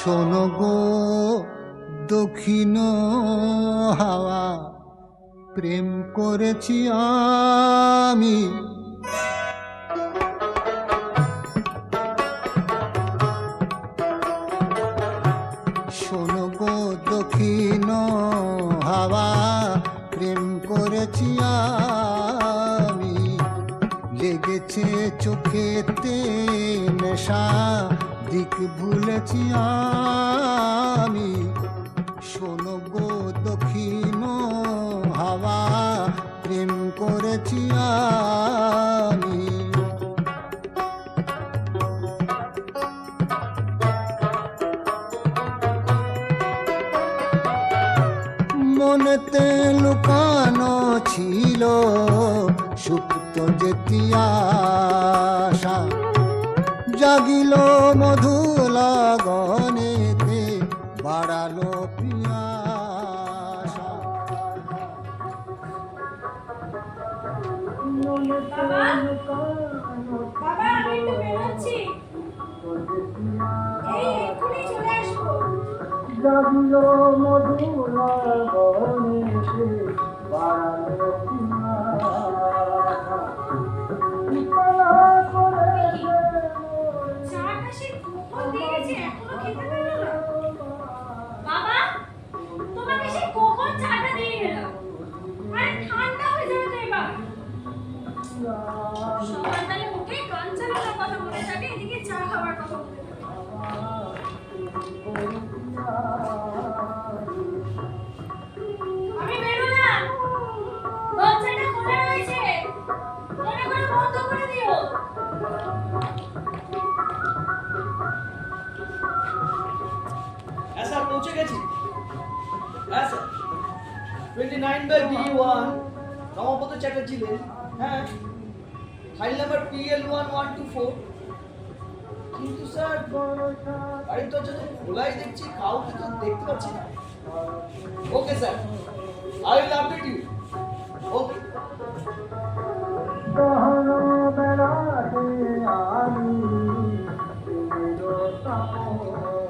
শোনো গো দক্ষিণ হাওয়া, প্রেম করেছি আমি। শোনো গো দক্ষিণ হাওয়া, প্রেম করেছি আমি। লেগেছে চোখেতে নেশা, দিক ভুলেছি আমি। শোনো গো দক্ষিণ হাওয়া, প্রেম করেছি আমি। মনেতে লুকানো ছিল সুপ্ত যেতি আশা, জাগিল মধু লগনেতে, বাড়ালো পিয়াসা। বাবা, বাবা আমি একটু বেরোচ্ছি, এই এক্ষুনি চলে আসবো। জাগিল মধু লগনেতে, বাড়ালো পিয়াসা। চাটা সে কখন দিয়েছে, এখনো খেতে পেলো না। বাবা, তোমাকে সে কখন চাটা দিয়ে গেলাম, আরে ঠান্ডা হয়ে যাবে তো এবার। সকালবেলা উঠে গান চালানোর কথা মনে থাকে, এদিকে চা খাওয়ার কথা মনে থাকে। আমি বেরোলাম, দরজাটা খোলা রয়েছে, মনে করে বন্ধ করে দিও। হ্যাঁ স্যার, পৌঁছে গেছি। হ্যাঁ sir, 29/B1 Ramapada Chatterjee lane. হ্যাঁ, ফাইল নাম্বার PL1124। কিন্তু স্যার বাড়ির দরজা তো খোলাই দেখছি, কাউকে তো দেখতে পাচ্ছি না। Okay sir, I will update you. Okay.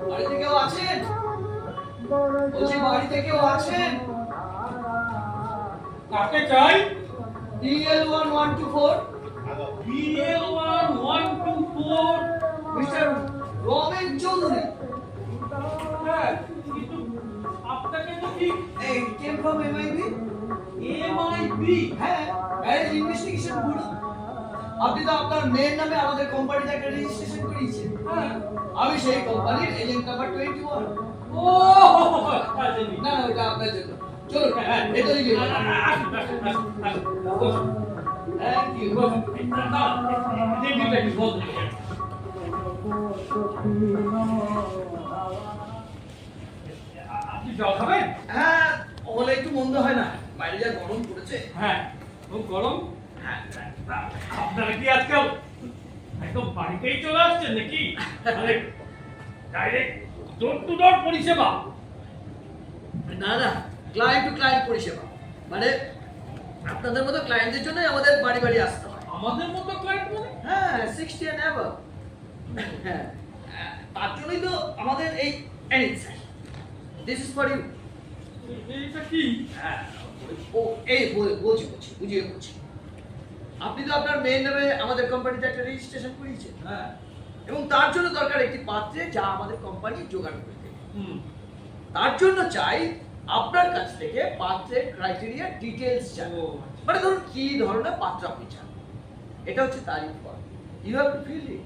বাড়িতে কেউ আছেন? বলছি বাড়িতে কেউ আছেন? কাকে চাই? PL1124 PL1124। Mister Ramen Chowdhury. হ্যাঁ, কিন্তু আপনাকে তো ঠিক এই কেম ফ্রম MIB। MIB। হ্যাঁ, ম্যারেজ ইনভেস্টিগেশন ব্যুরো। আপনি তো আপনার মেয়ের নামে আমাদের কোম্পানিতে একটা রেজিস্ট্রেশন করিয়েছেন। হ্যাঁ, আমি সেই কোম্পানির এজেন্ট নাম্বার 21। ও কাজেনি। না না, ওটা আপনার জন্য। চলুন, হ্যাঁ ভেতরে গিয়ে আসুন, বসুন। Thank you. বসুন। না, দেখবি কি বল। আপনি জল খাবেন? হ্যাঁ, হলে একটু মন্দ হয় না, বাইরে যা গরম পড়েছে। হ্যাঁ, খুব গরম। হ্যাঁ, আপনারা কি আজকাল একদম বাড়িতেই চলে আসছেন নাকি? মানে ডাইরেক্ট ডোর টু ডোর পরিষেবা? না না, ক্লায়েন্ট টু ক্লায়েন্ট পরিষেবা। মানে আপনাদের মতো ক্লায়েন্টদের জন্য আমাদের বাড়ি বাড়ি আসতে হয়। আমাদের মতো ক্লায়েন্ট মানে? হ্যাঁ, 60 and above। হ্যাঁ, তার জন্যই তো আমাদের এই দিস ইজ ফর ইউ। এইটা কি? হ্যাঁ, ও এই বলছি বুঝিয়ে বলছি। আপনি তো আপনার মেয়ের নামে আমাদের কোম্পানিতে একটা রেজিস্ট্রেশন করিয়েছেন। হ্যাঁ। এবং তার জন্য দরকার একটি পাত্রে, যা আমাদের কোম্পানি জোগাড় করে দেবে। হুম। তার জন্য চাই আপনার কাছ থেকে পাত্রের ক্রাইটেরিয়া ডিটেইলস চাই। ও। মানে ধরুন কি ধরনের পাত্র আপনি চান, এটা হচ্ছে তারিখ form. You have to fill it.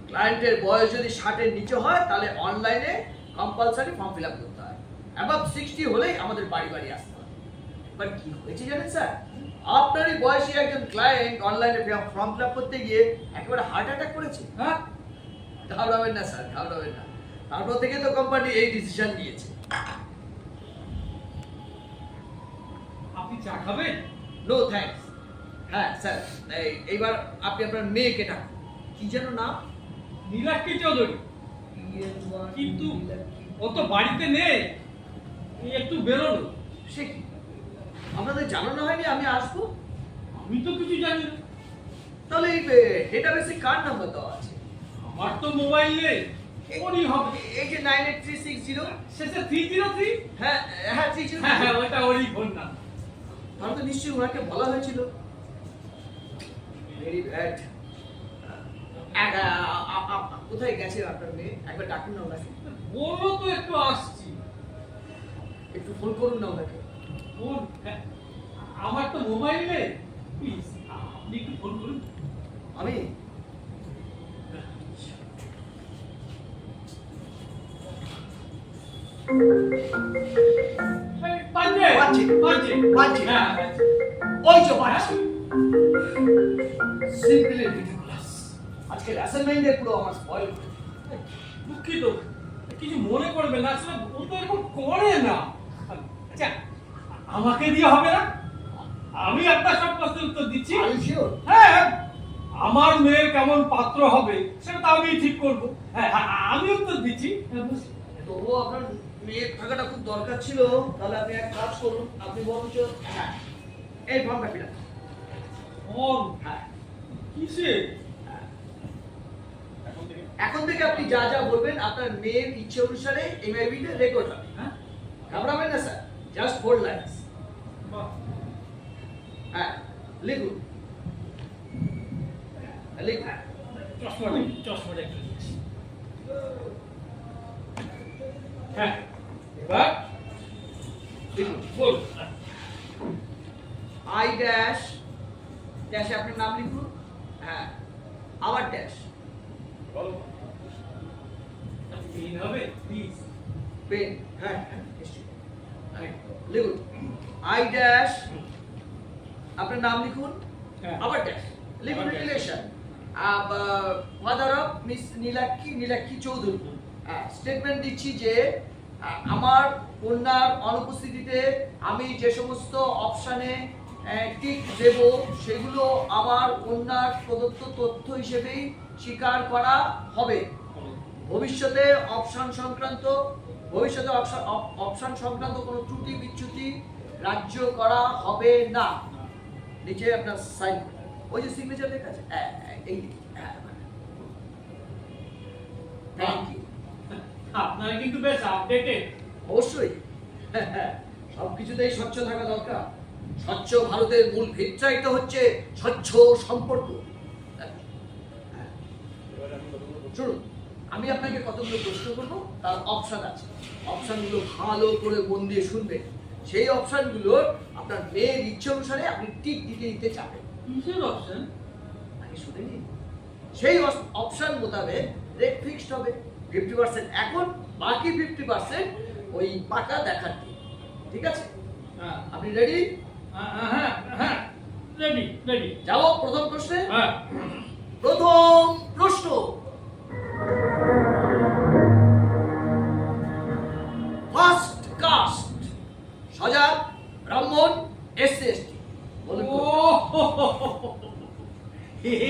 ক্লায়েন্টের বয়স যদি 60 এর নিচে হয় তাহলে অনলাইনে কম্পালসারি ফর্ম ফিল আপ করতে হয়। অ্যাবাভ 60 হলেই আমাদের বাড়ি বাড়ি আসতে হয়। বাট কি হয়েছে জানেন স্যার, আপনারই বয়সী একজন ক্লায়েন্ট অনলাইনে ফর্ম ফিল আপ করতে গিয়ে একেবারে হার্ট অ্যাটাক করেছে। হ্যাঁ? ঘাবড়াবেন না স্যার, ঘাবড়াবেন না। তারপর থেকে তো কোম্পানি এই ডিসিশন নিয়েছে। আপনি চা খাবেন? No thanks. হ্যাঁ স্যার, এইবার আপনি আপনার মেয়েকে ডাকুন। কি যেন নাম? নীলাক্ষী চৌধুরী। কিন্তু ও তো বাড়িতে নেই, এই একটু বেরোলো। সে কি, আপনাদের জানানো হয়নি আমি আসবো? আমি তো কিছু জানি না। তাহলে এই ডেটাবেসে কার নাম্বার দেওয়া আছে? আমার তো মোবাইল নেই। ওরই হবে। এই যে 98360, শেষে 303? হ্যাঁ হ্যাঁ 303, হ্যাঁ হ্যাঁ, ওটা ওরই ফোন নাম। তাহলে তো নিশ্চয়ই ওনাকে বলা হয়েছিল। Very bad. কোথায় গেছে আপনার মেয়ে? একবার ডাকুন না ওনাকে, বললো তো একটু আসছি। একটু ফোন করুন না ওনাকে। ফোন? হ্যাঁ, আমার তো মোবাইল নেই, প্লিজ আপনি একটু ফোন করুন। আমি এই, বাজে, বাজছে, বাজে, বাজছে। হ্যাঁ, বাজছে। ওই যে বাজছে। Simply ridiculous. আজকের অ্যাসাইনমেন্টে পুরো আমার স্পয়েল করে দিল। দুঃখিত, কিছু মনে করবে না, আসলে ও তো এরকম করে না। আচ্ছা, আমাকে দিয়ে হবে না? আমি আপনার সব প্রশ্নের উত্তর দিচ্ছি। Are you sure? হ্যাঁ, আমার মেয়ের কেমন পাত্র হবে সেটা তো আমি ঠিক করবো। হ্যাঁ, আমি উত্তর দিচ্ছি। হ্যাঁ, বলছি। তবুও আপনার মেয়ের থাকাটা খুব দরকার ছিল। তাহলে আপনি এক কাজ করুন, আপনি বরঞ্চ হ্যাঁ এই ফর্মটা ফিল আপ। ফর্ম? হ্যাঁ, কিসে? এখন থেকে আপনি যা যা বলবেন আপনার মেয়ের ইচ্ছে অনুসারে এমআইবি তে রেকর্ড হবে। হ্যাঁ? ঘাবড়াবেন না স্যার, জাস্ট 4 লাইনস। বাহ। হ্যাঁ লিখুন, লিখুন। চশমাটা একটু দিচ্ছি। হ্যাঁ, এবার লিখুন বল। আই ড্যাশ ড্যাশে আপনার নাম লিখুন। হ্যাঁ, আবার ড্যাশ, বলো। পেন হবে, প্লিজ। পেন। হ্যাঁ হ্যাঁ নিশ্চয়ই। লিখুন আই ড্যাশ, আপনার নাম লিখুন। হ্যাঁ। আবার ড্যাশ লিখুন, আবার dash। Relation father of miss Nilakshi Chowdhury. Statement দিচ্ছি যে আমার কন্যার অনুপস্থিতিতে আমি যে সমস্ত অপশানে টিক দেব সেগুলো আমার কন্যার প্রদত্ত তথ্য হিসেবেই স্বীকার করা হবে। ভবিষ্যতে অপশান সংক্রান্ত কোনো ত্রুটি বিচ্যুতি গ্রাহ্য করা হবে না। নিচে আপনার সাইন, ওই যে সিগনেচার লেখা আছে এই থ্যাংক ইউ। আপনারা কিন্তু বেশ আপডেটেড। অবশ্যই সব কিছুতেই স্বচ্ছ থাকা দরকার। স্বচ্ছ ভারতের মূল ভিত্তিটাই তো হচ্ছে স্বচ্ছ সম্পর্ক। শুনুন, আমি আপনাকে কতগুলো প্রশ্ন করবো, তার অপশন আছে। অপশনগুলো ভালো করে মন দিয়ে শুনবেন। সেই অপশনগুলো আপনার মেয়ের ইচ্ছে অনুসারে আপনি টিক দিতে দিতে চাবেন। কিসের অপশন? আগে শুনে নিন। সেই অপশন মোতাবেক রেট ফিক্সড হবে 50% এখন, বাকি 50% ওই পাকা দেখার দিন। ঠিক আছে? হ্যাঁ আপনি রেডি? হ্যাঁ হ্যাঁ, রেডি রেডি। যাবো প্রথম প্রশ্নে। হ্যাঁ। প্রথম প্রশ্ন, ফার্স্ট কাস্ট সজাগ, ব্রাহ্মণ, এসসি এসটি বলুন তো।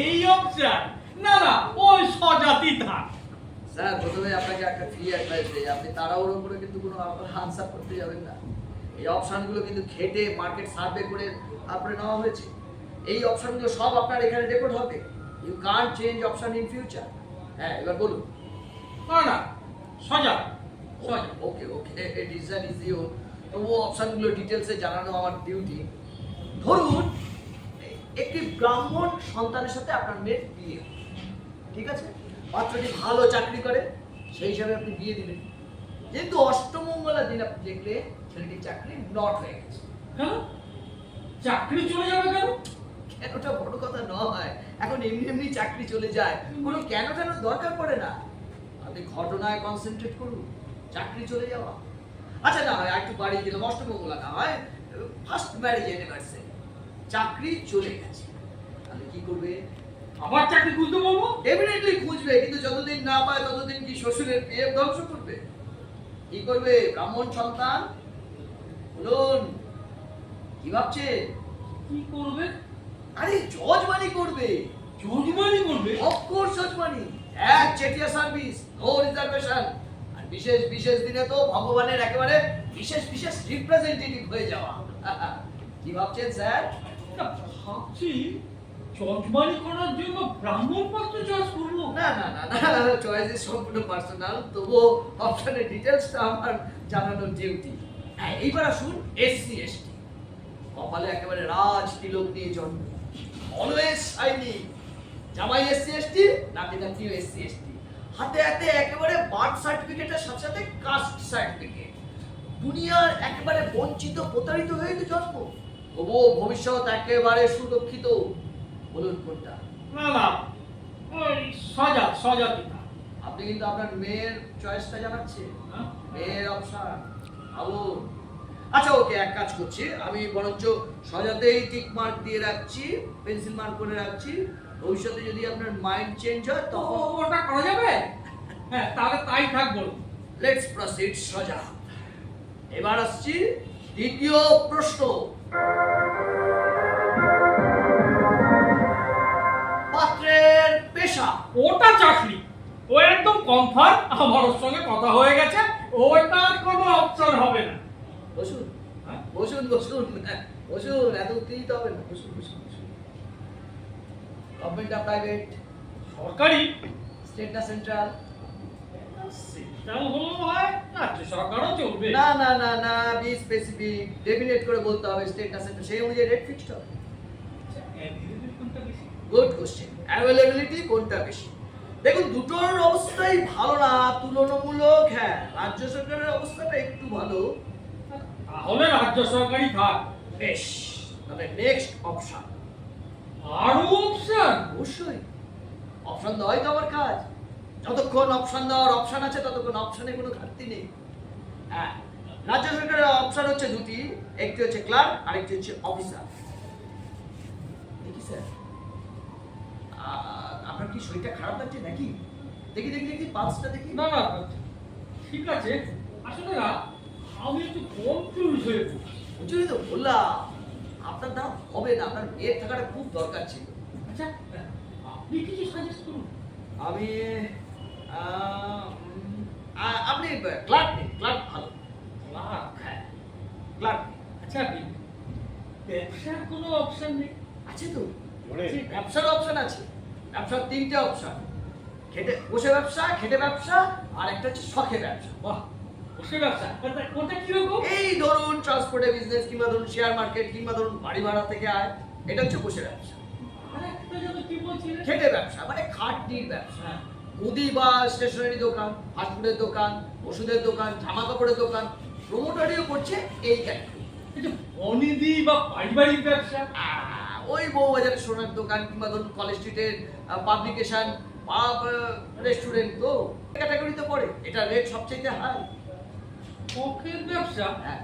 এই অপশন? না না, ওই স্বজাতি থাক। স্যার প্রথমে আপনাকে একটা ফ্রি অ্যাডভাইস দিই, আপনি তাড়াহুড়ো করে কিন্তু কোনো আনসার করতে যাবেন না। এই অপশনগুলো কিন্তু খেটে মার্কেট সার্ভে করে আপনার নেওয়া হয়েছে। এই অপশনগুলো সব আপনার এখানে রেকর্ড হবে। You can't change option in future. হ্যাঁ এবার বলুন। না না, সজাগ সজাগ। Okay okay, decision is your. তবুও অপশনগুলো ডিটেলসে জানানো আমার ডিউটি। ধরুন একটি ব্রাহ্মণ সন্তানের সাথে আপনার মেয়ের বিয়ে, ঠিক আছে? পাত্রটি ভালো চাকরি করে, সেই হিসাবে আপনি বিয়ে দিলেন। কিন্তু অষ্টমঙ্গলা দিন আপনি দেখলে ছেলেটির চাকরি নট হয়ে গেছে। কেন? চাকরি চলে যাবে কেন? কেনটা বড় কথা নয়, এখন এমনি এমনি চাকরি চলে যায়, কোনো কেন দরকার পড়ে না। আপনি ঘটনায় কনসেন্ট্রেট করুন। চাকরি চলে যাওয়া আচ্ছা না হয় একটু বাড়িয়ে দিলাম, অষ্টমঙ্গলা না হয় ফার্স্ট ম্যারেজ অ্যানিভার্সারি, চাকরি চলে গেছে, তাহলে কি করবে? আবার চাকরি খুঁজতে বলবো? ডেফিনেটলি খুঁজবে, কিন্তু যতদিন না পায় ততদিন কি শ্বশুরের পিএফ ধ্বংস করবে? কি করবে? ব্রাহ্মণ সন্তান, বলুন কি ভাবছে? কি করবে? আরে যজমানি করবে। যজমানি করবে? অফকোর্স যজমানি, এক চেটিয়া সার্ভিস, নো রিজার্ভেশন। আর বিশেষ বিশেষ দিনে তো ভগবানের একেবারে বিশেষ বিশেষ রিপ্রেজেন্টেটিভ হয়ে যাওয়া। কি ভাবছেন স্যার? না, ভাবছি চটমানি করার জন্য ব্রাহ্মণ পাত্র চয়েস করবো? না না না না চয়েস ইজ সম্পূর্ণ পার্সোনাল, তবুও অপশনের ডিটেলসটা আমার জানানোর ডিউটি। হ্যাঁ, এইবার আসুন এসসি এসটি। কপালে একেবারে রাজ তিলক দিয়ে জন্ম, অলওয়েজ শাইনি। জামাই এসসি এসটি, নাতি নাতিও এসসি এসটি। হাতে হাতে একেবারে বার্থ সার্টিফিকেটের সাথে সাথে কাস্ট সার্টিফিকেট। দুনিয়ার একেবারে বঞ্চিত প্রতারিত হয়ে তো জন্ম, তবুও ভবিষ্যৎ একেবারে সুরক্ষিত। বলুন কোনটা? না না, ওই সজাতিটা। আপনি কিন্তু আপনার মেয়ের চয়েসটা জানাচ্ছেন, হ্যাঁ? মেয়ের অপশন। ভালো, আচ্ছা ওকে, এক কাজ করছি আমি, বরঞ্চ সজাতেই টিক মার্ক দিয়ে রাখছি, পেন্সিল মার্ক করে রাখছি। ভবিষ্যতে যদি আপনার মাইন্ড চেঞ্জ হয় তখন ওটা করা যাবে? হ্যাঁ, তাহলে তাই থাক বলুন। লেটস প্রসিড সজা। এবার আসছি দ্বিতীয় প্রশ্ন। পাত্রের পেশা? ওটা চাকরি, ও একদম কনফার্ম। আমার ওর সঙ্গে কথা হয়ে গেছে, ওটার কোনো অপশন হবে না। বসুন হ্যাঁ? বসুন বসুন বসুন, এত উত্তেজিত হবে না, বসুন বসুন বসুন। গভর্নমেন্ট না প্রাইভেট? সরকারি। স্টেট না সেন্ট্রাল? সেটাও হলো হয়, রাজ্য সরকারও চলবে। না না না না, বি স্পেসিফিক, ডেফিনেট করে বলতে হবে স্টেট না সেন্ট্রাল, সেই অনুযায়ী রেট ফিক্সড হবে। কোনটা বেশি? Good question. অ্যাভেলেবিলিটি কোনটা বেশি? দেখুন, দুটোর অবস্থাই ভালো না, তুলনামূলক। হ্যাঁ, রাজ্য সরকারের অবস্থাটা একটু ভালো। তাহলে রাজ্য সরকারি থাক। বেশ, তাহলে নেক্সট অপশন। আরো অপশন? অবশ্যই, অপশন দেওয়াই তো আমার কাজ। যতক্ষণ অপশন দেওয়ার অপশন আছে ততক্ষণ অপশনে কোনো ঘাটতি নেই। হ্যাঁ, রাজ্য সরকারের অপশন হচ্ছে দুটি, একটি হচ্ছে ক্লার্ক আর একটি হচ্ছে অফিসার। দেখি স্যার, আপনার কি শরীরটা খারাপ লাগছে নাকি? দেখি দেখি দেখি পালসটা দেখি। না না, ঠিক আছে। আসলে না, আমি একটু কনফিউজ হয়ে পড়ছি। বুঝলি তো বললাম, আপনার দ্বারা হবে না, আপনার মেয়ের থাকাটা খুব দরকার ছিল। আচ্ছা, আপনি কিছু সাজেস্ট করুন। আমি আপনি ক্লার্ক নিন, ক্লার্ক ভালো। ক্লার্ক? হ্যাঁ, ক্লার্ক। আচ্ছা, ব্যবসার কোনো অপশন নেই? আছে তো, ব্যবসার অপশন আছে। ব্যবসার তিনটে অপশন, খেটে বসে ব্যবসা, খেটে ব্যবসা, আর একটা হচ্ছে শখে ব্যবসা। বাহ, বসে ব্যবসা? কোনটা কিরকম? এই ধরুন ট্রান্সপোর্টে বিজনেস, কিংবা ধরুন শেয়ার মার্কেট, কিংবা ধরুন বাড়ি ভাড়া থেকে আয়, এটা হচ্ছে বসে ব্যবসা। আর একটা যেন কি বলছিলেন? খেটে ব্যবসা মানে খাটনির ব্যবসা। হ্যাঁ। মুদি বা স্টেশনারি দোকান, ফাস্টফুডের দোকান, ওষুধের দোকান, জামা কাপড়ের দোকান, প্রমোটারিও করছে এই ক্যাটাগরি। এটা অনিধি বা পারিবারিক ব্যবসা? ওই বউবাজারের সোনার দোকান, কিংবা ধরুন কলেজ স্ট্রিটের পাবলিকেশন বা রেস্টুরেন্ট, তো ক্যাটাগরিতে পড়ে। এটা রেট সবচেয়ে হাই। শখের ব্যবসা? হ্যাঁ,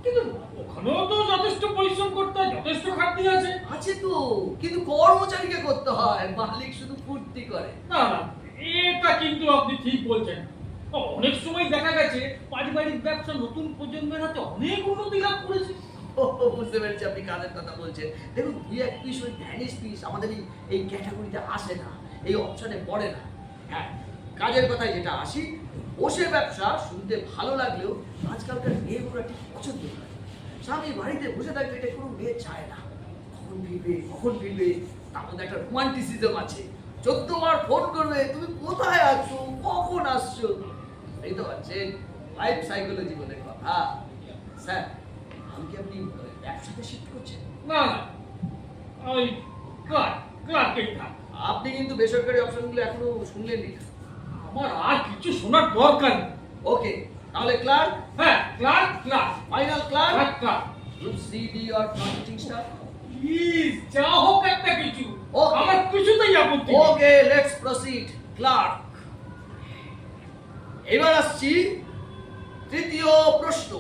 কিন্তু ওখানেও তো যথেষ্ট পরিশ্রম করতে হয়, যথেষ্ট খাটনি আছে। আছে তো, কিন্তু কর্মচারীকে করতে হয়, মালিক শুধু ফুর্তি করে। না না, এটা কিন্তু আপনি ঠিক বলছেন। অনেক সময় দেখা গেছে পারিবারিক ব্যবসা নতুন প্রজন্মের হাতে অনেক উন্নতি লাভ করেছে। ও, বুঝতে পেরেছি আপনি কাজের কথা বলছেন। দেখুন, দুই এক পিস ওই ভ্যানিশ পিস আমাদের এই ক্যাটাগরিতে আসে না, এই অপশনে পড়ে না। হ্যাঁ, কাজের কথায় যেটা আসি, বসে ব্যবসা শুনতে ভালো লাগলেও আজকালকার মেয়েগুলো ঠিক পছন্দ করে। স্বামী বাড়িতে বসে থাকলে এটা কোনো মেয়ে চায় না। কখন ফিরবে কখন ফিরবে, তার মধ্যে একটা রোমান্টিসিজম আছে। 14 বার ফোন করবে, তুমি কোথায় আছো, কখন আসছো। এই তো হচ্ছে লাইফ সাইকোলজি বলে কথা। স্যার, আমি কি আপনি ব্যবসাতে শিফট করছেন? না না, ওই ক্লার্কেই থাক। আপনি কিন্তু বেসরকারি অপশনগুলো এখনো শুনলেনই না। আমার আর কিছু শোনার দরকার নেই। ওকে, তাহলে ক্লার্ক, হ্যাঁ, clerk. Final clerk, clerk. Group C D or marketing staff. Please, যা হোক একটা কিছু। Okay. আমার কিছুতেই আপত্তি নেই। Okay, let's proceed. ক্লার্ক। এবার আসছি তৃতীয় প্রশ্ন।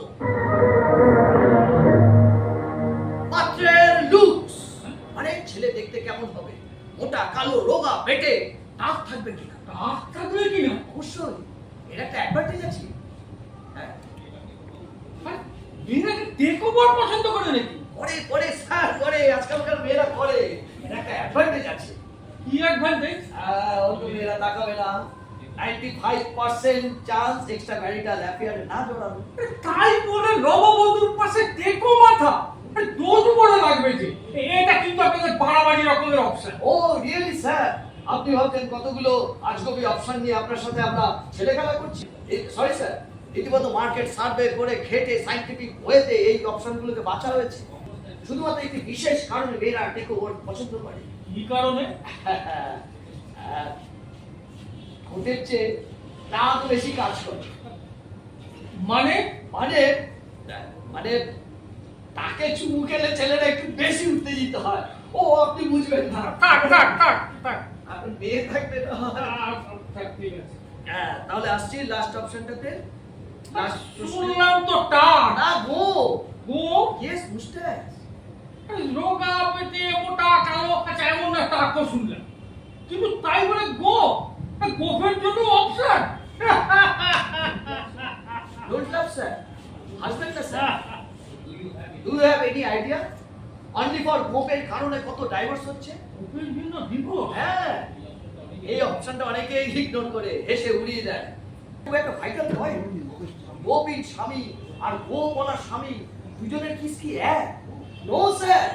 পাত্রের লুকস, মানে ছেলে দেখতে কেমন হবে? মোটা, কালো, রোগা, পেটে দাগ থাকবে কিনা? দাগ থাকবে কিনা? অবশ্যই, এর একটা অ্যাডভান্টেজ আছে। হ্যাঁ, মেয়েরাকে টেকওভার পছন্দ করে নাকি? করে করে স্যার, করে, আজকালকার মেয়েরা করে। এর একটা অ্যাডভান্টেজ আছে। কি অ্যাডভান্টেজ? অন্য মেয়েরা তাকাবে না, 95% চান্স এক্সট্রা ম্যারিটাল অ্যাফেয়ারে না জড়ানো। তাই বলে নববধূর পাশে টেকো মাথা? আরে দোষ পড়া লাগবে যে এটা কিন্তু আপনাদের বাড়াবাড়ি রকমের অপশন। ও রিয়েলি স্যার, আপনি ভাবছেন কতগুলো আজগবি অপশন নিয়ে আপনার সাথে আমরা ছেলে খেলা করছি? সরি স্যার, রীতিমতো মার্কেট সার্ভে করে ঘেটে সাইন্টিফিক ওয়েতে এই অপশনগুলোকে বাঁচা হয়েছে। শুধুমাত্র একটি বিশেষ কারণে মেয়েরা টেকো ওয়ার্ড পছন্দ করে। কি কারণে? ওদের চেয়ে দাম বেশি কাজ করে। মানে মানে মানে তাকে চুমু খেলে ছেলেরা একটু বেশি উত্তেজিত হয়। ও আপনি বুঝবেন না। থাক থাক থাক থাক। আপনি মেয়ে থাকবে না। থাক, ঠিক আছে। হ্যাঁ, তাহলে আসছি লাস্ট অপশনটাতে। লাস্ট শুনলাম তো টাক। না গো গো ইয়েস মুস্টাচ। রোগা পেটে মোটা কালো, আচ্ছা এমন একটা টাক তো শুনলাম, কিন্তু তাই বলে গো, গোফের জন্য অপশন? ডোন্ট লাভ স্যার, হাসবেন না স্যার। Do you have any idea only for গোপের কারণে কত ডাইভোর্স হচ্ছে? গোফের জন্য ডিভোর্স? হ্যাঁ, এই অপশনটা অনেকেই ইগনোর করে হেসে উড়িয়ে দেয়। ও একটা ভাইটাল পয়েন্ট। গোপীর স্বামী আর গো বলার স্বামী দুজনের কিস কি এক? No sir,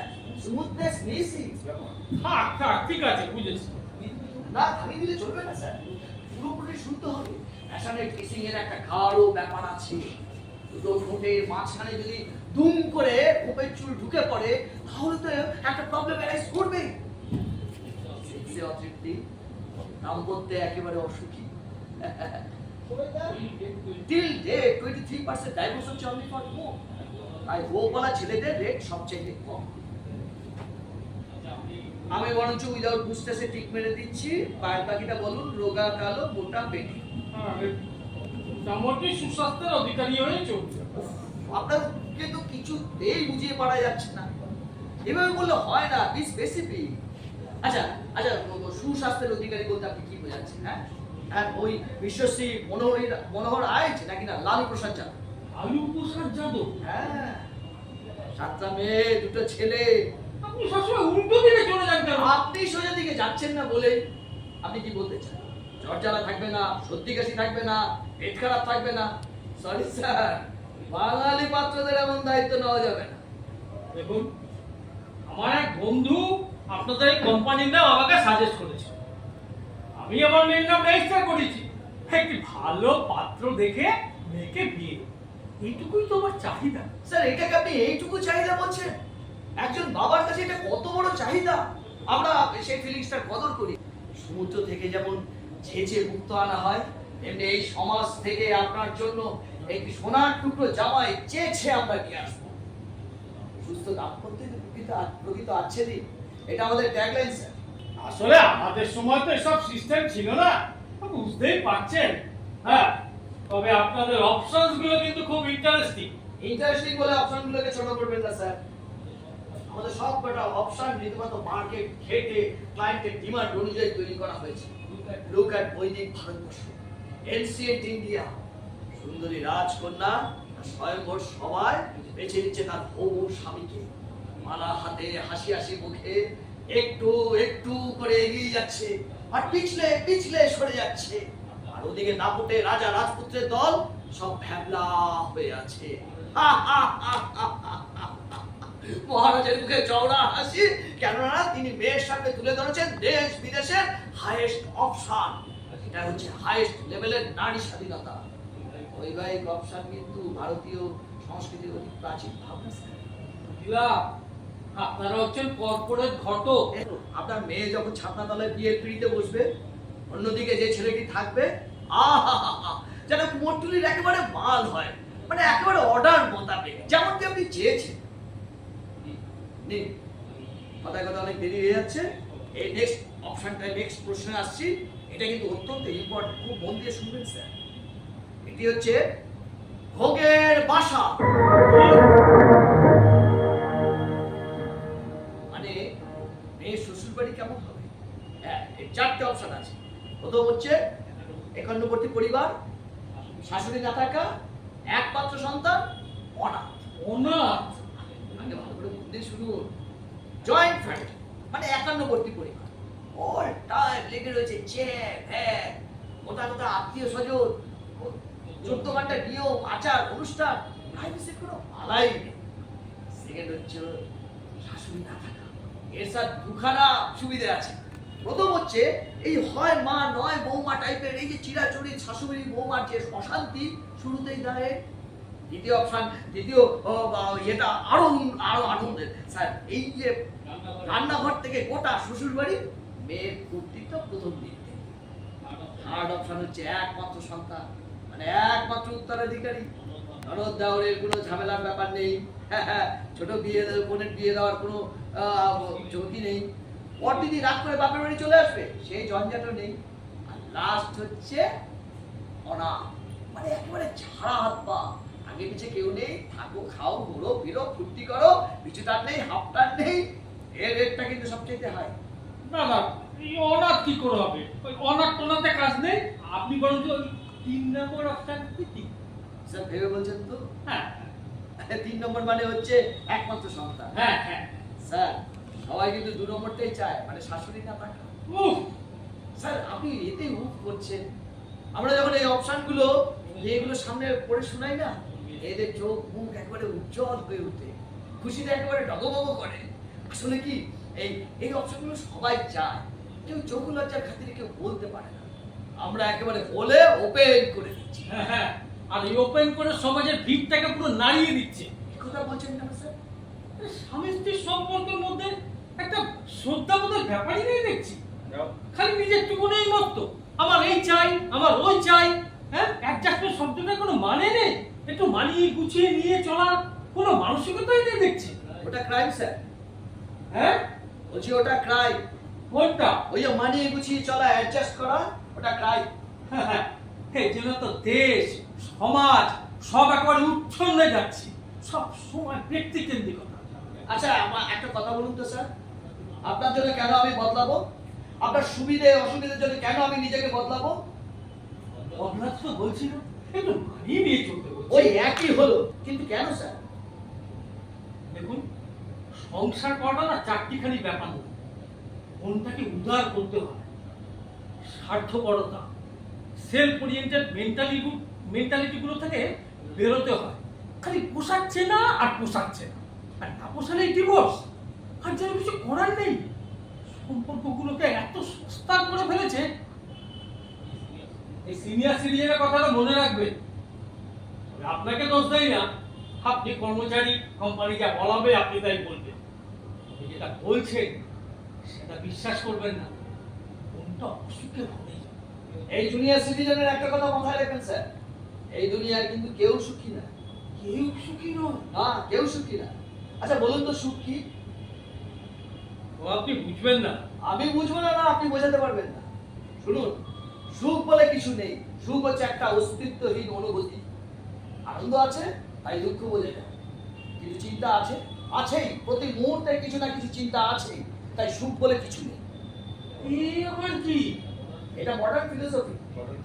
smoothness missing. থাক থাক, ঠিক আছে, বুঝেছি। না ভাঙিয়ে দিলে চলবে না স্যার, পুরোপুরি শুনতে হবে। ফ্যাশনের কিসিং এর একটা গাঢ় ব্যাপার আছে। দুটো ঠোঁটের মাঝখানে যদি দুম করে গোপের চুল ঢুকে পড়ে তাহলে তো একটা প্রবলেম অ্যারাইজ করবে। সেক্সে অতৃপ্তি, দাম্পত্যে একেবারে অসুখী। টিল ডেট 23% ডাইভোর্স হচ্ছে অনলি ফর গো। তাই গো বলা ছেলেদের রেট সবচেয়ে কম। আমি বরঞ্চ উইদাউট বুস্টাসে টিক মেরে দিচ্ছি। বাকিটা বলুন। রোগা কালো মোটা পেটি। মোটামুটি সুস্বাস্থ্যের অধিকারী হয়ে চলছে। আপনার কিন্তু কিছুতেই বুঝিয়ে পারা যাচ্ছে না। এভাবে বললে হয় না, বি স্পেসিফিক। আচ্ছা আচ্ছা, সুস্বাস্থ্যের অধিকারী বলতে আপনি কি বোঝাচ্ছেন? হ্যাঁ হ্যাঁ, ওই বিশ্বশ্রী মনোহর আইচ নাকি না লালু প্রসাদ যাদব? লালু প্রসাদ যাদব? হ্যাঁ, 7টা মেয়ে, 2টো ছেলে। আপনি সবসময় উল্টো দিকে চলে যান কেন? আপনি সোজা দিকে যাচ্ছেন না বলে। আপনি কি বলতে চান? জ্বর জ্বালা থাকবে না, সর্দি কাশি থাকবে না, পেট খারাপ থাকবে না? সরি স্যার, বাঙালি পাত্রদের এমন দায়িত্ব নেওয়া যাবে না। দেখুন, আমার এক বন্ধু আপনাদের এই কোম্পানির নাম আমাকে সাজেস্ট করেছে। আমি আমার মেয়ের নাম রেজিস্টার করেছি। একটি ভালো পাত্র দেখে মেয়েকে বিয়ে, এইটুকুই তো আমার চাহিদা। স্যার, এটাকে আপনি এইটুকু চাহিদা বলছেন? একজন বাবার কাছে এটা কত বড় চাহিদা। আমরা সেই ফিলিংসটার কদর করি। সমুদ্র থেকে যেমন ছেঁচে মুক্ত আনা হয়, তেমনি এই সমাজ থেকে আপনার জন্য একটি সোনার টুকরো জামাই চেয়েছে আমরা নিয়ে আসবো। সুস্থ দাম্পত্যে প্রকৃত আছে দিন, এটা আমাদের ট্যাগলাইন স্যার। আসলে আমাদের সময় তো এসব সিস্টেম ছিল না, বুঝতেই পারছেন। হ্যাঁ, তবে আপনাদের অপশনস গুলো কিন্তু খুব ইন্টারেস্টিং। ইন্টারেস্টিং বলে অপশনগুলোকে ছোট করবেন না স্যার। আমাদের সব কটা অপশন রীতিমতো মার্কেট ঘেটে ক্লায়েন্টের ডিমান্ড অনুযায়ী তৈরি করা হয়েছে। লুক অ্যাট বৈদিক ভারতবর্ষ, এনসিয়েন্ট ইন্ডিয়া। সুন্দরী রাজকন্যা স্বয়ংবর সবাই বেছে নিচ্ছে তার হবু স্বামীকে। মালা হাতে, হাসি হাসি মুখে একটু একটু করে এগিয়ে যাচ্ছে, আর পিছলে পিছলে সরে যাচ্ছে। আর ওদিকে দাপুটে রাজা রাজপুত্রের দল সব ভ্যাবলা হয়ে আছে। মহারাজের মুখে চওড়া হাসি, কেননা তিনি মেয়ের সামনে তুলে ধরেছেন দেশ বিদেশের হাইয়েস্ট অপশন। এটা হচ্ছে হাইয়েস্ট লেভেলের নারী স্বাধীনতা। বৈবাহিক অপশন কিন্তু ভারতীয় সংস্কৃতির অতি প্রাচীন ভাবনা। আপনারা হচ্ছেন কর্পোরেট ঘটক। আপনার মেয়ে যখন ছাপনা তলায় বিয়ের পিড়িতে বসবে, অন্যদিকে যে ছেলেটি থাকবে, আহা যেন কুমোরটুলির একেবারে মাল হয়, মানে একেবারে অর্ডার মোতাবেক যেমনটি আপনি চেয়েছেন। নিন, কথায় কথা অনেক দেরি হয়ে যাচ্ছে। এই নেক্সট অপশনটা, নেক্সট প্রশ্নে আসছি। এটা কিন্তু অত্যন্ত ইম্পর্টেন্ট, খুব মন দিয়ে শুনবেন স্যার। এটি হচ্ছে ভোগের বাসা। মানে মেয়ের শ্বশুর বাড়ি কেমন হবে? হ্যাঁ, এই 4টে অপশন আছে। প্রথম হচ্ছে একান্নবর্তী পরিবার, শাশুড়ি না থাকা, একমাত্র সন্তান, অনাথ। অনাথ? আগে ভালো করে মন দিয়ে শুনুন। জয়েন্ট ফ্যামিলি মানে একান্নবর্তী পরিবার, অল টাইম লেগে রয়েছে চেক হ্যাঁ, কোথা কোথা আত্মীয় স্বজন, 14 ঘন্টা নিয়ম আচার অনুষ্ঠান, প্রাইভেসির কোনো আলাই নেই। সেকেন্ড হচ্ছে শাশুড়ি না থাকা। এর সাথে দুখানা সুবিধা আছে। প্রথম হচ্ছে এই হয় মা নয় বৌমা টাইপের এই যে চিরাচুরি শাশুড়ি বৌমার যে অশান্তি শুরুতেই দাঁড়ে। দ্বিতীয় অপশন, দ্বিতীয় এটা আরো আনন্দের স্যার, এই যে রান্নাঘর থেকে গোটা শ্বশুর বাড়ি মেয়ের ফুর্তিটা প্রথম দিন। থার্ড অপশন হচ্ছে একমাত্র সন্তান, মানে একমাত্র উত্তরাধিকারী। ননদ দেওরের কোনো ঝামেলার ব্যাপার নেই, ছোট বোনের বিয়ে দেওয়ার কোনো ঝুঁকি নেই। পরদিনই রাত করে বাপের বাড়ি চলে আসবে, সেই ঝঞ্ঝাটও নেই। আর লাস্ট হচ্ছে অনাথ, মানে একেবারে ছাড়া হাত পা, আগে পিছে কেউ নেই, থাকো খাও ঘোরো ফিরো ফুর্তি করো, পিছু টান নেই হাফ টান নেই। এর রেটটা কিন্তু সবচেয়ে হাই। না না, এই অনাথ কি করে হবে? ওই অনাথ টোনাতে কাজ নেই। আপনি বরং যে 3 নম্বর অপশন কি? স্যার ভেবে বলছেন তো? হ্যাঁ 3 নম্বর মানে হচ্ছে একমাত্র সন্তান। হ্যাঁ হ্যাঁ। স্যার সবাই কিন্তু 2 নম্বরটাই চায়, মানে শাশুড়ি না থাকা। উফ, স্যার আপনি এতে উফ করছেন। আমরা যখন এই অপশনগুলো এগুলো সামনে পড়ে শোনাই না, এদের চোখ মুখ একেবারে উজ্জ্বল হয়ে ওঠে, খুশিতে একেবারে ডগমগ করে। আসলে কি এই এই অপশনগুলো সবাই চায়, কেউ চোখ লজ্জার খাতিরে কেউ বলতে পারে না। আমরা একেবারে বলে ওপেন করে দিচ্ছি। হ্যাঁ হ্যাঁ। আর এই ওপেন করে সমাজের ভিড়টাকে পুরো নাড়িয়ে দিচ্ছে। কি কথা বলছেন না স্যার? স্বামী স্ত্রীর সম্পর্কের মধ্যে একটা শ্রদ্ধাবোধের ব্যাপারই নেই দেখছি। খালি নিজের টুকুনেই মত, আমার এই চাই আমার ওই চাই। হ্যাঁ, অ্যাডজাস্টমেন্ট শব্দটার কোনো মানে নেই। একটু মানিয়ে গুছিয়ে নিয়ে চলার কোনো মানসিকতাই নেই দেখছি। ওটা ক্রাইম স্যার। হ্যাঁ, বলছি ওটা ক্রাইম। কোনটা? ওই যে মানিয়ে গুছিয়ে চলা, অ্যাডজাস্ট করা, ওটা ক্রাইম। হ্যাঁ, এই জন্য তো দেশ সমাজ সব একেবারে উচ্ছন্নে যাচ্ছে, সব সময় ব্যক্তিকেন্দ্রিকতা। আচ্ছা আমার একটা কথা বলুন তো স্যার, আপনার জন্য কেন আমি বদলাবো? আপনার সুবিধে অসুবিধার জন্য কেন আমি নিজেকে বদলাবো? আপনার তো বলছি না, একটু মানিয়ে নিয়ে চলতে বলছি। ওই একই হলো, কিন্তু কেন স্যার? দেখুন, সংসার করাটা না চারটিখানি ব্যাপার নয়। মনটাকে উদার করতে হয়, স্বার্থপরতা সেলফ ওরিয়েন্টেড মেন্টালিটিগুলো থেকে বেরোতে হয়। খালি পোষাচ্ছে না আর পোষাচ্ছে না, আর না পোষালেই ডিভোর্স, আর যেন কিছু করার নেই। সম্পর্কগুলোকে এত সস্তা করে ফেলেছে। এই সিনিয়র সিটিজেনের কথাটা মনে রাখবেন। আপনাকে দোষ দেয় না, আপনি কর্মচারী, কোম্পানি যা বলাবে আপনি তাই বলবেন। আপনি যেটা বলছেন সেটা বিশ্বাস করবেন না, কোনটা অসুখে ভরে যাবে। এই জুনিয়র সিটিজেনের একটা কথা মাথায় রাখবেন স্যার, এই দুনিয়ায় কিন্তু কেউ সুখী না। কেউ সুখী নয়। না, কেউ সুখী না। আচ্ছা বলুন তো সুখ কি? ও আপনি বুঝবেন না। আমি বুঝবো না, না আপনি বোঝাতে পারবেন না। শুনুন, সুখ বলে কিছু নেই। সুখ হচ্ছে একটা অস্তিত্বহীন অনুভূতি। আনন্দ আছে তাই দুঃখ বোঝা যায়, কিছু চিন্তা আছে, আছেই, প্রতি মুহূর্তে কিছু না কিছু চিন্তা আছেই, তাই সুখ বলে কিছু নেই। এই আবার কি? এটা মডার্ন ফিলোসফি।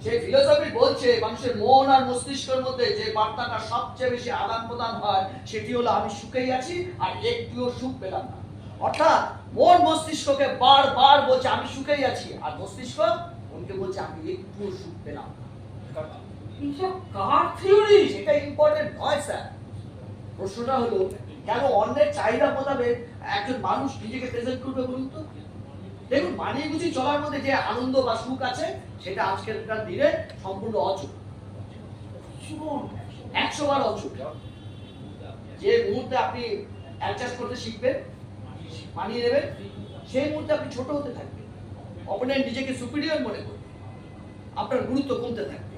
সেই ফিলোসফি বলছে মানুষের মন আর মস্তিষ্কের মধ্যে যে বার্তাটা সবচেয়ে বেশি আদান প্রদান হয় সেটি হলো আমি সুখেই আছি আর একটুও সুখ পেলাম না। অর্থাৎ মন মস্তিষ্ককে বারবার বলছে আমি সুখেই আছি, আর মস্তিষ্ক মনকে বলছে আমি একটুও সুখ পেলাম না। এইসব কার থিওরি? সেটা ইম্পর্টেন্ট নয় স্যার। প্রশ্নটা হলো কেন অন্যের চাহিদা মোতাবেক একজন মানুষ নিজেকে প্রেজেন্ট করবে বলুন তো? দেখুন, মানিয়ে গুছিয়ে চলার মধ্যে যে আনন্দ বা সুখ আছে সেটা আজকেরকার দিনে সম্পূর্ণ অচুক, 100 বার অচুক। যে মুহূর্তে আপনি অ্যাডজাস্ট করতে শিখবেন, মানিয়ে নেবেন, সেই মুহূর্তে আপনি ছোট হতে থাকবেন, অপোনেন্ট নিজেকে সুপিরিয়র মনে করবে, আপনার গুরুত্ব কমতে থাকবে,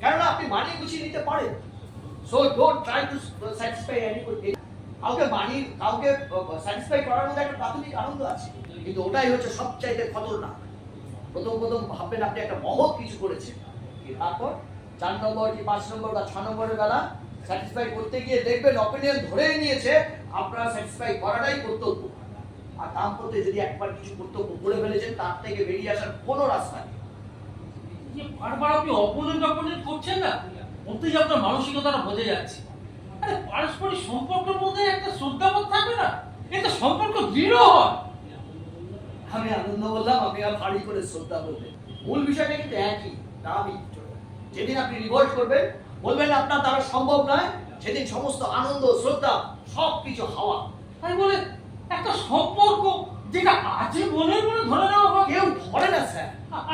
কেননা আপনি মানিয়ে গুছিয়ে নিতে পারেন। So don't try to satisfy anybody. কাউকে স্যাটিসফাই করার মধ্যে একটা প্রাথমিক আনন্দ আছে, কিন্তু ওটাই হচ্ছে সবচাইতে খতরনাক। প্রথম ভাববেন আপনি একটা মহৎ কিছু করেছেন, তারপর 4 নম্বর কি 5 নম্বর বা 6 নম্বরের বেলা স্যাটিসফাই করতে গিয়ে দেখবেন অপিনিয়ন ধরেই নিয়েছে আপনারা স্যাটিসফাই করাটাই কর্তব্য। আর দাম্পত্যে যদি একবার কিছু কর্তব্য করে ফেলেছেন তার থেকে বেরিয়ে আসার কোনো রাস্তা নেই। যে বারবার আপনি অপোনেন্ট করছেন না, মধ্যে যে আপনার মানসিকতাটা বোঝা যাচ্ছে। আরে পারস্পরিক সম্পর্কের মধ্যে একটা শ্রদ্ধাবোধ থাকবে না, এটা সম্পর্ক দৃঢ় হয়। আমি আনন্দ বললাম, আপনি আর ভারী করে শ্রদ্ধা বলবেন, মূল বিষয়টা কিন্তু একই। দামি যেদিন আপনি রিভোল্ট করবেন, বলবেন আপনার দ্বারা সম্ভব নয়, সেদিন সমস্ত আনন্দ শ্রদ্ধা সবকিছু হাওয়া। তাই বলে একটা সম্পর্ক যেটা আছে মনে মনে ধরে নেওয়া হয়, কেউ ধরে না স্যার,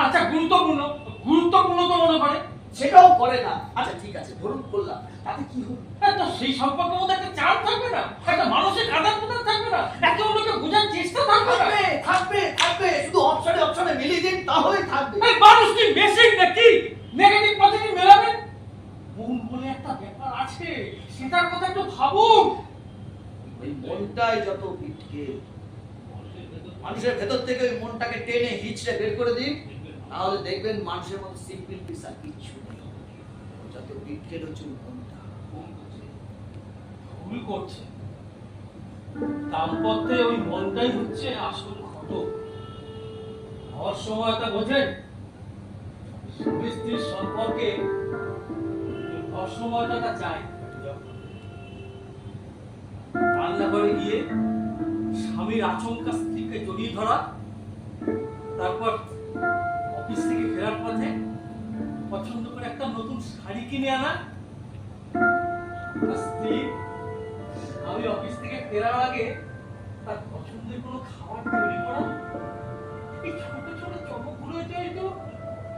আচ্ছা গুরুত্বপূর্ণ তো মনে করে। সেটাও করে না। আচ্ছা ঠিক আছে, ধরুন করলাম, তাতে কি হলো? তো সেই সম্পর্কের মধ্যে একটা চাপ থাকবে না, একটা মানসিক আদান প্রদান থাকবে না, একে অন্যকে বোঝার চেষ্টা থাকবে না। থাকবে থাকবে থাকবে, শুধু অপশনে মিলিয়ে দিন তাহলেই থাকবে। এই মানুষ কি মেশিন নাকি নেগেটিভ পজিটিভ মেলাবে? মন বলে একটা ব্যাপার আছে, সেটার কথা একটু ভাবুন। ওই মনটাই যত বিটকে, মানুষের ভেতর থেকে ওই মনটাকে টেনে হিচড়ে বের করে দিন, তাহলে দেখবেন মানুষের মধ্যে সিম্পলিটি আর কিচ্ছু নেই। যত বিটকেট হচ্ছে ওই মনটা। ভুল করছে, দাম্পত্যে ওই মনটাই হচ্ছে আসল ঘটক। হওয়ার সময়টা বোঝেন, স্বামী স্ত্রীর সম্পর্কে অসময়টা চাই। রান্নাঘরে গিয়ে স্বামীর আচমকা স্ত্রীকে জড়িয়ে ধরা, তারপর অফিস থেকে ফেরার পথে পছন্দ করে একটা নতুন শাড়ি কিনে আনা, আর স্ত্রী আমি অফিস থেকে ফেরার আগে তার পছন্দের কোনো খাবার তৈরি করা। এই ছোট ছোট চমকগুলোই তো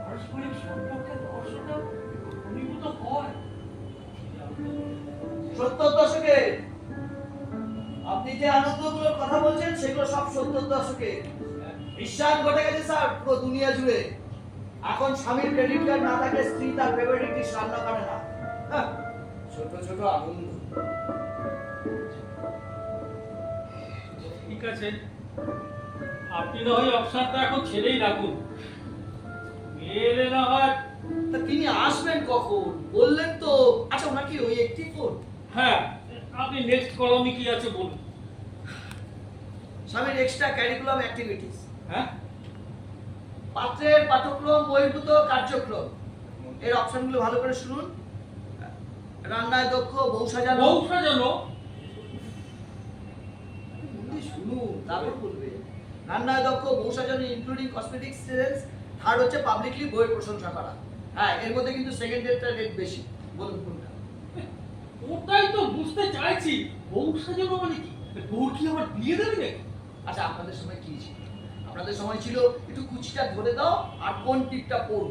পারস্পরিক সম্পর্কের রহস্যটা ঘনীভূত হয়। 70 দশকে আপনি যে আনন্দগুলোর কথা বলছেন সেগুলো সব 70 দশকে। বিশ্বাস ঘটে গেছে স্যার পুরো দুনিয়া জুড়ে। এখন স্বামীর ক্রেডিট কার্ড না থাকলে স্ত্রী তার ফেভারিট ডিশ রান্না করে না। হ্যাঁ, ছোট ছোট আনন্দ। ঠিক আছে, আপনি না হয় অপশনটা এখন ছেড়েই রাখুন। মেয়েরে না হয়। তা তিনি আসবেন কখন বললেন তো? আচ্ছা ওনার কি ওই একটি ফোন? হ্যাঁ, আপনি নেক্সট কলমে কি আছে বলুন। স্বামীর এক্সট্রা ক্যারিকুলাম অ্যাক্টিভিটিস, হ্যাঁ, পাত্রের পাঠ্যক্রম বহির্ভূত কার্যক্রম, এর অপশনগুলো ভালো করে শুনুন। রান্নায় দক্ষ, বউ সাজানো। বউ সাজানো। শুনুন তারপর বলবে। রান্নায় দক্ষ, বউ সাজানো ইনক্লুডিং কসমেটিক্স সেলস। থার্ড হচ্ছে পাবলিকলি বইয়ের প্রশংসা করা। হ্যাঁ, এর মধ্যে কিন্তু সেকেন্ড ডেটটা রেট বেশি। বলুন কোনটা? ওটাই তো বুঝতে চাইছি, বউ সাজানো মানে কি? বউ কি আমার বিয়ে দেবে নাকি? আচ্ছা আপনাদের সময় কি ছিল? আপনাদের সময় ছিল একটু কুচিটা ধরে দাও আর কোন টিপটা পড়ো।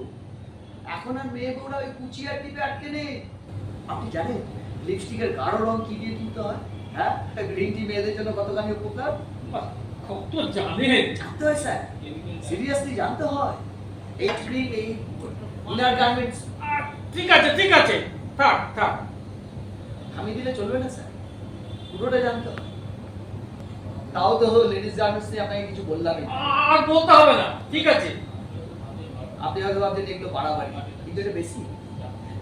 এখন আর মেয়ে বউরা ওই কুচি আর টিপে আটকে নেই। আপনি জানেন লিপস্টিকের গাঢ় রং কি দিয়ে তুলতে হয়? হ্যাঁ, গ্রিন টি মেয়েদের জন্য কতখানি উপকার। বাহ, খুব তো জানেন। জানতে হয় স্যার, সিরিয়াসলি জানতে হয়। এই ক্রিম, এই ইনার গার্মেন্টস। ঠিক আছে, থাক। আমি দিলে চলবে না স্যার, পুরোটা জানতে হয়। তাও তো লেডিস গার্মেন্টস নিয়ে আপনাকে কিছু বললামই। আর বলতে হবে না, ঠিক আছে। আপনি হয়তো ভাবছেন এগুলো বাড়াবাড়ি, কিন্তু এটা বেশি।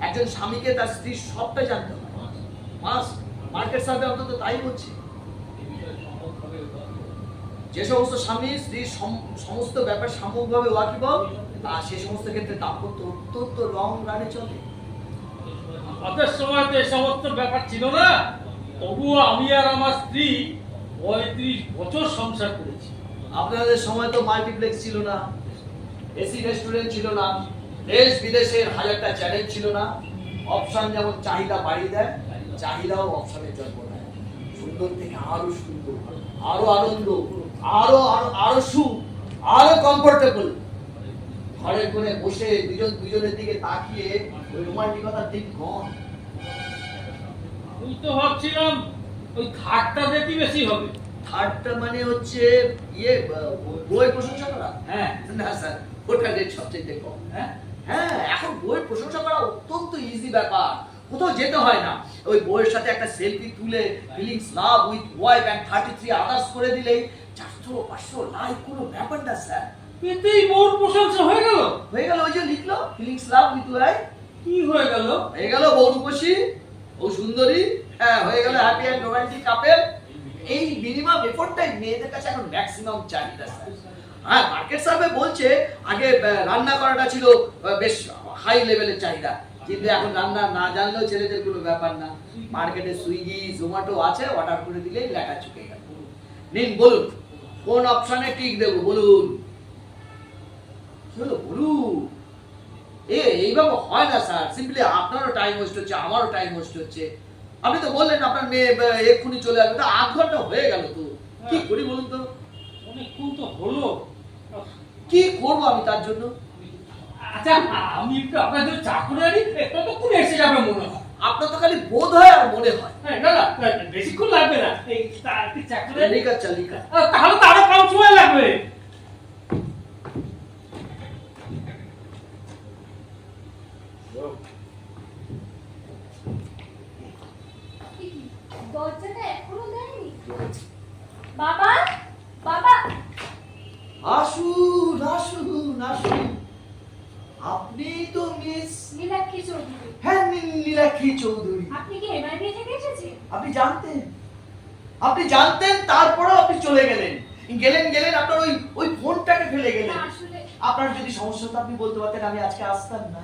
একজন স্বামীকে তার স্ত্রীর সবটাই জানতে হয়। মার্কেট সার্ভে অন্তত তাই হচ্ছে। যে সমস্ত স্বামী স্ত্রীর সমস্ত ব্যাপার সামগ্রিকভাবে ওয়াকিবল, সে সমস্ত ক্ষেত্রে দাম্পত্য অত্যন্ত রং রানে চলে। আমাদের সময় তো এই সমস্ত ব্যাপার ছিল না, তবুও আমি আর আমার স্ত্রী 35 বছর সংসার করেছি। আপনাদের সময় তো মাল্টিপ্লেক্স ছিল না, এসি রেস্টুরেন্ট ছিল না, দেশ বিদেশের হাজারটা চ্যানেল ছিল না। অপশন যেমন চাহিদা বাড়িয়ে দেয়, চাহিদাও অপশনের জন্ম দেয়। সুন্দর থেকে আরো সুন্দর, আরো আনন্দ, আরো সুখ, আরো কমফোর্টেবল। ঘরের কোণে বসে দুজনের দিকে তাকিয়ে ওই রোমান্টিকতার দিক কম। আমি তো ভাবছিলাম ওই থার্ডটা দেখি বেশি হবে। থার্ডটা মানে হচ্ছে বইয়ের প্রশংসা করা। হ্যাঁ, না স্যার, ওটা রেট সবচেয়ে কম। হ্যাঁ, এখন বইয়ের প্রশংসা করা অত্যন্ত ইজি ব্যাপার, কোথাও যেতে হয় না। ওই বইয়ের সাথে একটা সেলফি তুলে feelings love with wife and 33 others করে দিলেই 400-500 লাইক, কোনো ব্যাপার না স্যার। এতেই বউর প্রশংসা হয়ে গেল। ওই যে লিখলো ফিলিংস লাভ উইথ ওয়াইফ, কি হয়ে গেল? বউ রূপসী, ও সুন্দরী। হ্যাঁ, হয়ে গেল হ্যাপি এন্ড রোমান্টিক কাপল। এই মিনিমাম এফোর্টটাই মেয়েদের কাছে এখন ম্যাক্সিমাম চাহিদা স্যার। হ্যাঁ, মার্কেট সার্ভে বলছে আগে রান্না করাটা ছিল বেশ হাই লেভেলের চাহিদা, কিন্তু এখন রান্না না জানলেও ছেলেদের কোনো ব্যাপার না। মার্কেটে সুইগি জোম্যাটো আছে, অর্ডার করে দিলেই লেখা চুকে গেল। নিন বলুন কোন অপশনে টিক দেবো বলুন। বলুন। এইভাবে হয় না স্যার, সিম্পলি আপনারও টাইম ওয়েস্ট হচ্ছে, আমারও টাইম ওয়েস্ট হচ্ছে। আপনি তো বললেন আপনার মেয়ে এক্ষুনি চলে আসবে, তা 8 ঘন্টা হয়ে গেল তো, কি করি বলুন তো? অনেকক্ষণ তো হলো। কি করবো আমি তার জন্য? আচ্ছা, আমি একটু আপনার জন্য চা করে আনি, ততক্ষণ এসে যাবে মনে হয়। আপনার তো খালি বোধ হয় আর মনে হয়। হ্যাঁ, না না, বেশিক্ষণ লাগবে না, এই চা করে আনি। লিখা চা লিখা। তাহলে তো আরো কম সময় লাগবে। দরজাটা এখনো দেয়নি। বাবা, বাবা, আসুন আসুন আসুন, আপনি তো মিস, নীলাক্ষী চৌধুরী। হ্যাঁ নীলাক্ষী চৌধুরী। আপনি কি এমআইবি থেকে এসেছেন? আপনি জানতেন তারপরেও আপনি চলে গেলেন, গেলেন আপনার ওই ফোনটাকে ফেলে গেলেন। না, আসলে আপনার যদি সমস্যা হতো আপনি বলতে পারতেন, আমি আজকে আসতাম না।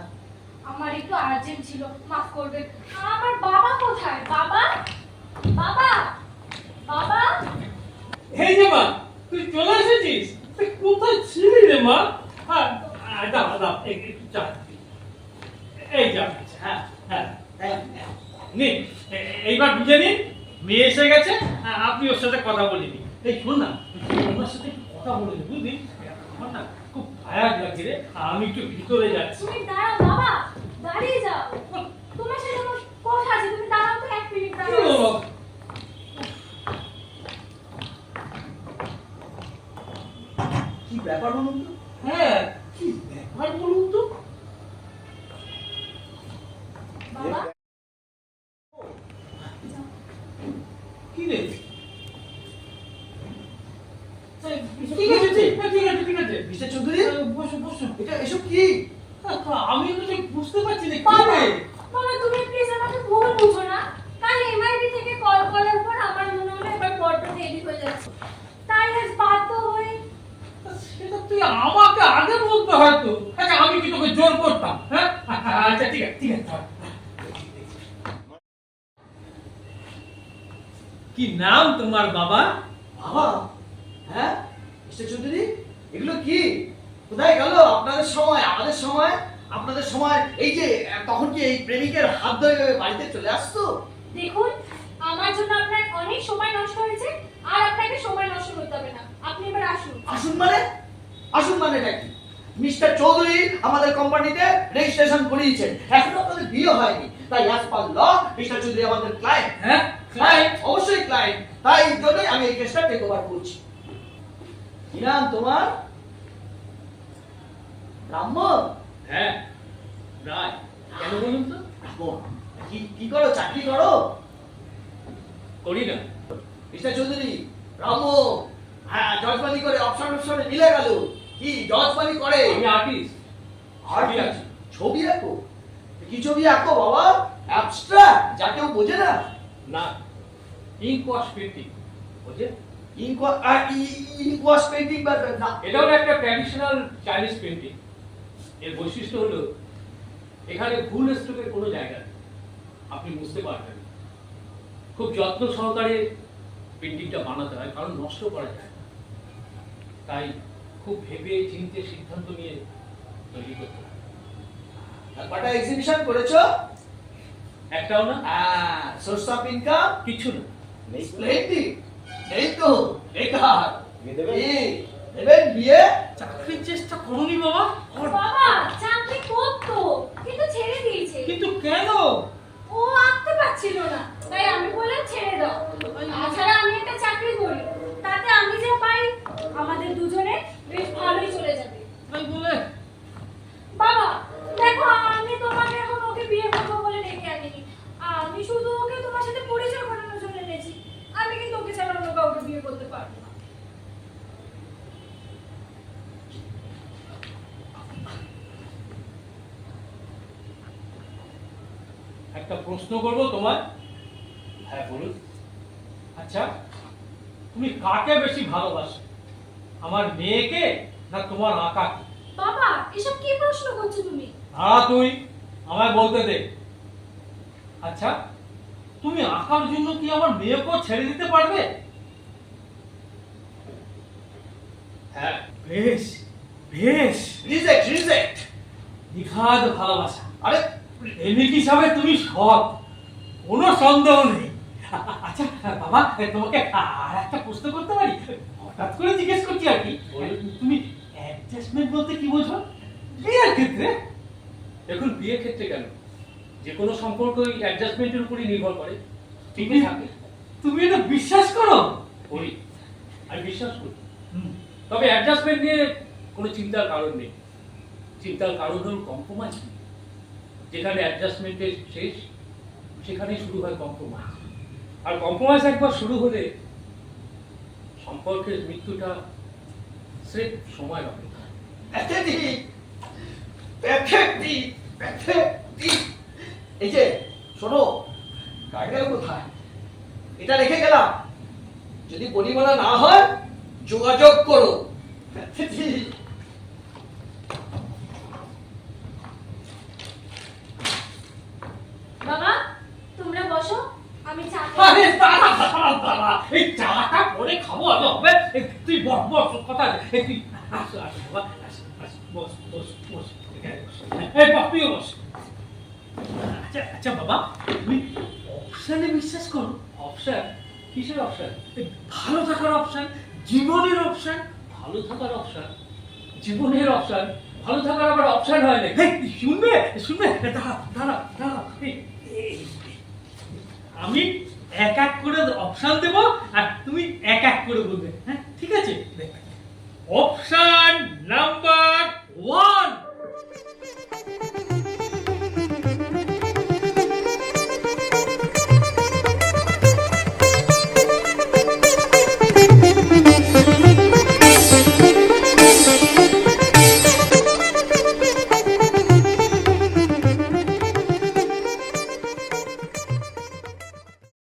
আমার একটু আর্জেন্ট ছিল, মাফ করবেন। আমার বাবা কোথায়? বাবা, বাবা, বাবা। এই যে মা, তুই চলে এসেছিস? তুই কোথায় ছিলি রে মা? হ্যাঁ, দাও দাও, একটু চা। এই যা, হ্যাঁ হ্যাঁ, নিন, এইবার বুঝে নিন, মেয়ে এসে গেছে, আপনি ওর সাথে কথা বলিনি। এই শোন না, ওনার সাথে একটু কথা বলে নি, বুঝলি? আমার না খুব ভায়াক লাগছে রে, আমি একটু ভিতরে যাচ্ছি। তুমি দাঁড়াও বাবা, দাঁড়িয়ে যাও। তোমার সাথে আমার কথা আছে, তুমি দাঁড়াও তো, 1 মিনিট কি দাঁড়াও। হলো? কি ব্যাপার বলুন তো? হ্যাঁ, কি ব্যাপার বলুন তো? বাবা, কি রে? ঠিক আছে, ঠিক আছে। মিস্টার চৌধুরী, বসো বসো। এটা এসব কি? আমি তো ঠিক বুঝতে পারছি না, কি বাবা, রে? বাবা, তুমি প্লিজ আমাকে ভুল বুঝো না। কাল এমআইবি থেকে কল করার পর আমার মনে হলো এবার বড্ড দেরি হয়ে যাচ্ছে, তাই আজ বাধ্য হয়ে। সেটা তুই আমাকে আগে বলতে হয়তো। আচ্ছা, আমি কি তোকে জোর করতাম? হ্যাঁ, আচ্ছা ঠিক আছে, ঠিক আছে। কি নাম তোমার বাবা? বাবা, হ্যাঁ মিস্টার চৌধুরী, এগুলো কি? কোথায় গেল আপনাদের সময়, আমাদের সময়, আপনাদের সময়? এই যে তখন কি এই প্রেমিকের হাত ধরে বাড়িতে চলে আসতো? দেখুন, আমার জন্য আপনার অনেক সময় নষ্ট হয়েছে, আর আপনাকে সময় নষ্ট করতে হবে না। আপনি এবার আসুন। আসুন মানেটা কি? মিস্টার চৌধুরী আমাদের কোম্পানিতে রেজিস্ট্রেশন করিয়েছেন, এখনো আপনাদের বিয়ে হয়নি, তাই অ্যাজ পার ল মিস্টার চৌধুরী আমাদের ক্লায়েন্ট। হ্যাঁ, ক্লায়েন্ট, অবশ্যই ক্লায়েন্ট, তাই জন্যই আমি এই কেসটা টেক ওভার করছি। কি নাম তোমার? ব্রাহ্ম? হ্যাঁ, রায়। কেন বলুন তো? ব্রাহ্ম। কি করো, চাকরি করো? করি না। মিস্টার চৌধুরী ব্রাহ্ম, হ্যাঁ জজবানি করে অপশনে মিলে গেল। কি জজবানি করে? আমি আর্টিস্ট। ছবি আঁকি? ছবি আঁকো? কি ছবি আঁকো বাবা? অ্যাবস্ট্রাক্ট, যা কেউ বোঝে না? না, ইঙ্ক ওয়াশ পেন্টিং। বুঝে? ইঙ্ক ওয়াশ পেইন্টিং বা না? এটাও একটা ট্র্যাডিশনাল চাইনিজ পেন্টিং। এর বৈশিষ্ট্য হলো এখানে ভুল স্ট্রোকের কোনো জায়গা নেই, আপনি বুঝতে পারবেন। খুব যত্ন সহকারে পেন্টিংটা বানাতে হয়, কারণ নষ্ট করা যায় না। তাই খুব ভেবে চিন্তে সিদ্ধান্ত নিয়ে তৈরি করতে হয়। কটা এক্সিবিশন করেছো? একটাও না। সোর্স অফ ইনকাম কিছু না। প্লেন্টি এই তো বেকার। দেবেন বিয়ে? চাকরির চেষ্টা করুনি বাবা? বাবা চাকরি করতো, কিন্তু ছেড়ে দিয়েছে। কিন্তু কেন? ও আঁকতে পারছিল না, তাই আমি বললাম ছেড়ে দাও। তাছাড়া আমি একটা চাকরি করি, তাতে আমি যে পাই আমাদের দুজনে বেশ ভালোই চলে যাবে। তাই বলে? বাবা দেখো, আমি তোমাকে এখন ওকে বিয়ে করবো বলে ডেকে আনিনি, আমি শুধু ওকে তোমার সাথে পরিচয় করানোর জন্য এনেছি। আমি কিন্তু ওকে ছাড়া অন্য কাউকে বিয়ে করতে পারবো না। একটা প্রশ্ন করবো তোমার। হ্যাঁ বলুন। আচ্ছা, তুমি কাকে বেশি ভালোবাসো, আমার মেয়েকে না তোমার আঁকাকে? বাবা এসব কি প্রশ্ন করছো তুমি? তুই আমায় বলতে দে। আচ্ছা, তুমি আঁকার জন্য কি আমার মেয়েকেও ছেড়ে দিতে পারবে? হ্যাঁ, বেশ বেশ। রিজেক্ট। নিখাদ ভালোবাসা। আরে প্রেমিক হিসাবে তুমি সৎ, কোনো সন্দেহ নেই। আচ্ছা বাবা, তোমাকে আর একটা প্রশ্ন করতে পারি? হঠাৎ করে জিজ্ঞেস করছি আর কি। তুমি অ্যাডজাস্টমেন্ট বলতে কি বোঝো বিয়ের ক্ষেত্রে? এখন বিয়ের ক্ষেত্রে কেন, যে কোনো সম্পর্কই অ্যাডজাস্টমেন্টের উপরই নির্ভর করে, ঠিক থাকে। তুমি এটা বিশ্বাস করো? করি, আমি বিশ্বাস করি। তবে অ্যাডজাস্টমেন্ট নিয়ে কোনো চিন্তার কারণ নেই। চিন্তার কারণ হল কম্প্রোমাইজ। যেখানে অ্যাডজাস্টমেন্টের শেষ, সেখানেই শুরু হয় কম্প্রোমাইজ। আর কম্প্রোমাইজ একবার শুরু হলে সম্পর্কের মৃত্যুটা স্রেফ সময় অপেক্ষা। এই যে শোনো, গাড়িটা কোথায়? এটা রেখে গেলাম, যদি পরিমাণা না হয় যোগাযোগ করো। বাবা তোমরা বসো, আমি চা আরে দাঁড়া দাঁড়া দাঁড়া, এই চাটা পরে খাবো আগে হবে। তুই বস বস, কথা আছে। তুই আসো আসো বাবা, আসো আসো, বস বস বস, এখানে বস। এই বাপ, তুইও বস। আচ্ছা আচ্ছা বাবা, তুমি অপশানে বিশ্বাস করো? অপশন? কিসের অপশন? ভালো থাকার অপশান, জীবনের অপশান। ভালো থাকার অপশন? জীবনের অপশন? ভালো থাকার আবার অপশন হয় না? এই শুনবে শুনবে, দাঁড়া দাঁড়া দাঁড়া। এই, আমি এক এক করে অপশান দেবো আর তুমি এক এক করে বলবে, হ্যাঁ ঠিক আছে? অপশান